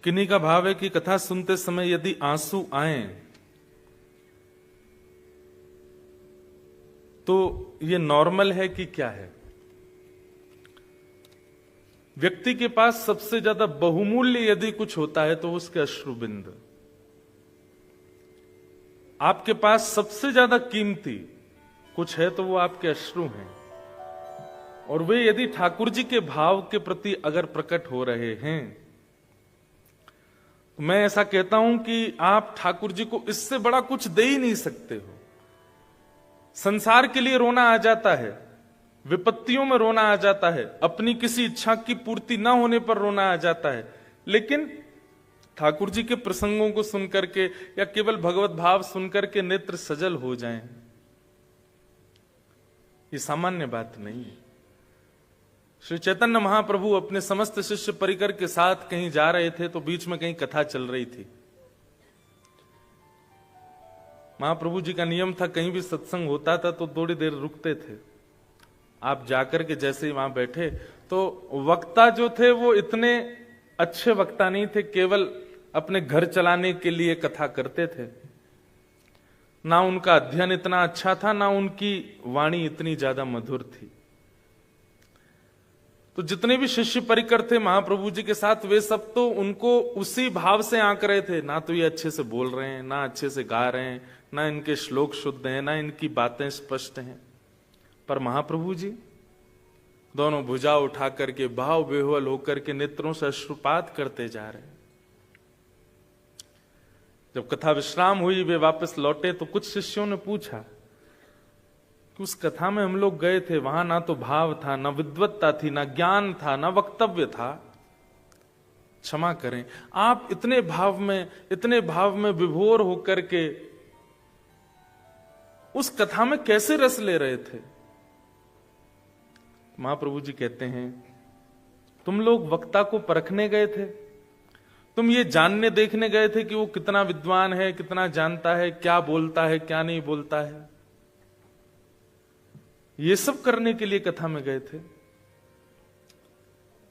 किन्हीं का भाव है कि कथा सुनते समय यदि आंसू आए तो ये नॉर्मल है कि क्या है? व्यक्ति के पास सबसे ज्यादा बहुमूल्य यदि कुछ होता है तो उसके अश्रुबिंद। आपके पास सबसे ज्यादा कीमती कुछ है तो वो आपके अश्रु हैं, और वे यदि ठाकुर जी के भाव के प्रति अगर प्रकट हो रहे हैं तो मैं ऐसा कहता हूं कि आप ठाकुर जी को इससे बड़ा कुछ दे ही नहीं सकते हो। संसार के लिए रोना आ जाता है, विपत्तियों में रोना आ जाता है, अपनी किसी इच्छा की पूर्ति ना होने पर रोना आ जाता है, लेकिन ठाकुर जी के प्रसंगों को सुनकर के या केवल भगवत भाव सुनकर के नेत्र सजल हो जाएं, ये सामान्य बात नहीं है। श्री चैतन्य महाप्रभु अपने समस्त शिष्य परिकर के साथ कहीं जा रहे थे तो बीच में कहीं कथा चल रही थी। महाप्रभु जी का नियम था कहीं भी सत्संग होता था तो थोड़ी देर रुकते थे। आप जाकर के जैसे ही वहां बैठे तो वक्ता जो थे वो इतने अच्छे वक्ता नहीं थे, केवल अपने घर चलाने के लिए कथा करते थे। ना उनका अध्ययन इतना अच्छा था, ना उनकी वाणी इतनी ज्यादा मधुर थी। तो जितने भी शिष्य परिकर थे महाप्रभु जी के साथ, वे सब तो उनको उसी भाव से आंक रहे थे। ना तो ये अच्छे से बोल रहे हैं, ना अच्छे से गा रहे हैं, ना इनके श्लोक शुद्ध हैं, ना इनकी बातें स्पष्ट हैं, पर महाप्रभु जी दोनों भुजा उठा करके भाव विह्वल होकर के नेत्रों से अश्रुपात करते जा रहे हैं। जब कथा विश्राम हुई, वे वापस लौटे तो कुछ शिष्यों ने पूछा कि उस कथा में हम लोग गए थे, वहां ना तो भाव था, ना विद्वत्ता थी, ना ज्ञान था, ना वक्तव्य था। क्षमा करें, आप इतने भाव में विभोर होकर के उस कथा में कैसे रस ले रहे थे? महाप्रभु जी कहते हैं, तुम लोग वक्ता को परखने गए थे, तुम ये जानने देखने गए थे कि वो कितना विद्वान है, कितना जानता है, क्या बोलता है, क्या नहीं बोलता है। ये सब करने के लिए कथा में गए थे।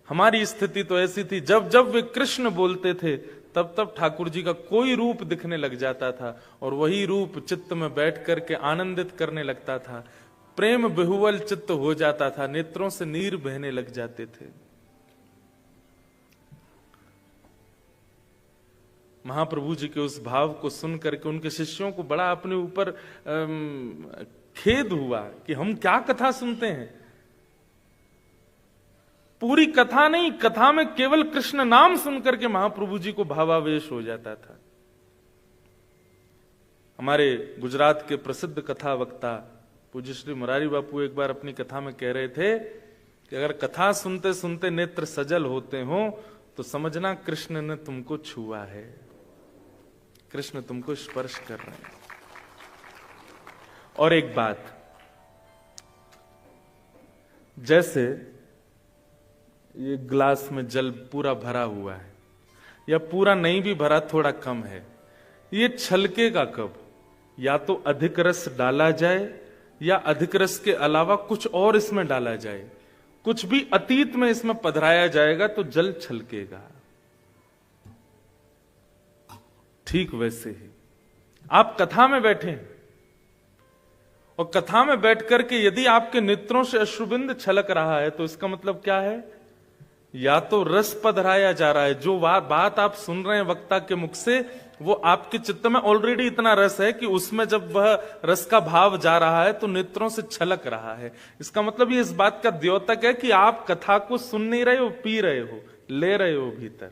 हमारी स्थिति तो ऐसी थी, जब जब वे कृष्ण बोलते थे तब तब ठाकुर जी का कोई रूप दिखने लग जाता था, और वही रूप चित्त में बैठ करके आनंदित करने लगता था। प्रेम विह्वल चित्त हो जाता था, नेत्रों से नीर बहने लग जाते थे। महाप्रभु जी के उस भाव को सुन करके उनके शिष्यों को बड़ा अपने ऊपर खेद हुआ कि हम क्या कथा सुनते हैं। पूरी कथा नहीं, कथा में केवल कृष्ण नाम सुनकर के महाप्रभु जी को भावावेश हो जाता था। हमारे गुजरात के प्रसिद्ध कथा वक्ता पूज्य श्री मुरारी बापू एक बार अपनी कथा में कह रहे थे कि अगर कथा सुनते सुनते नेत्र सजल होते हो तो समझना कृष्ण ने तुमको छुआ है, कृष्ण तुमको स्पर्श कर रहे हैं। और एक बात, जैसे ये ग्लास में जल पूरा भरा हुआ है या पूरा नहीं भी भरा, थोड़ा कम है, ये छलकेगा कब? या तो अधिक रस डाला जाए या अधिक रस के अलावा कुछ और इसमें डाला जाए। कुछ भी अतीत में इसमें पधराया जाएगा तो जल छलकेगा। ठीक वैसे ही आप कथा में बैठे और कथा में बैठ करके यदि आपके नेत्रों से अश्रुबिंद छलक रहा है तो इसका मतलब क्या है? या तो रस पधराया जा रहा है, जो बात आप सुन रहे हैं वक्ता के मुख से, वो आपके चित्त में ऑलरेडी इतना रस है कि उसमें जब वह रस का भाव जा रहा है तो नेत्रों से छलक रहा है। इसका मतलब ये इस बात का द्योतक है कि आप कथा को सुन नहीं रहे हो, पी रहे हो, ले रहे हो भीतर।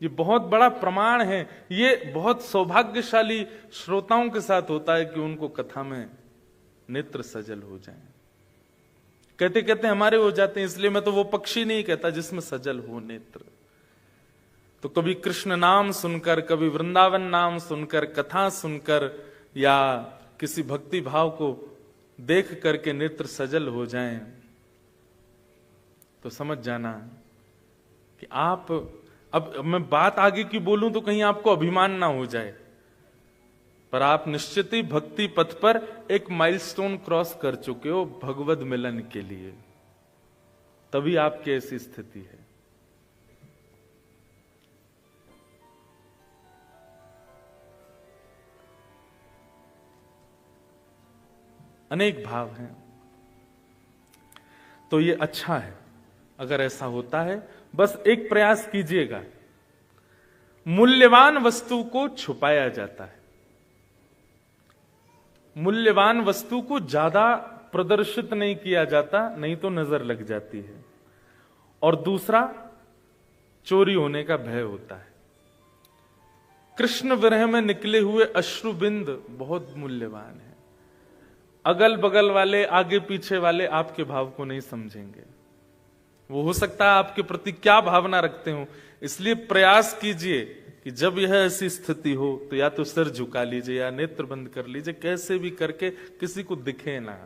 ये बहुत बड़ा प्रमाण है। ये बहुत सौभाग्यशाली श्रोताओं के साथ होता है कि उनको कथा में नेत्र सजल हो जाएं। कहते कहते हमारे हो जाते हैं, इसलिए मैं तो वो पक्षी नहीं कहता जिसमें सजल हो नेत्र। तो कभी कृष्ण नाम सुनकर, कभी वृंदावन नाम सुनकर, कथा सुनकर या किसी भक्ति भाव को देख करके नेत्र सजल हो जाएं तो समझ जाना कि आप, अब मैं बात आगे की बोलूं तो कहीं आपको अभिमान ना हो जाए, पर आप निश्चित ही भक्ति पथ पर एक माइलस्टोन क्रॉस कर चुके हो भगवद मिलन के लिए, तभी आपकी ऐसी स्थिति है। अनेक भाव हैं। तो ये अच्छा है अगर ऐसा होता है। बस एक प्रयास कीजिएगा, मूल्यवान वस्तु को छुपाया जाता है, मूल्यवान वस्तु को ज्यादा प्रदर्शित नहीं किया जाता, नहीं तो नजर लग जाती है। और दूसरा, चोरी होने का भय होता है। कृष्ण विरह में निकले हुए अश्रुबिंद बहुत मूल्यवान है। अगल बगल वाले, आगे पीछे वाले आपके भाव को नहीं समझेंगे। वो हो सकता है आपके प्रति क्या भावना रखते हो। इसलिए प्रयास कीजिए कि जब यह ऐसी स्थिति हो तो या तो सिर झुका लीजिए या नेत्र बंद कर लीजिए, कैसे भी करके किसी को दिखे ना।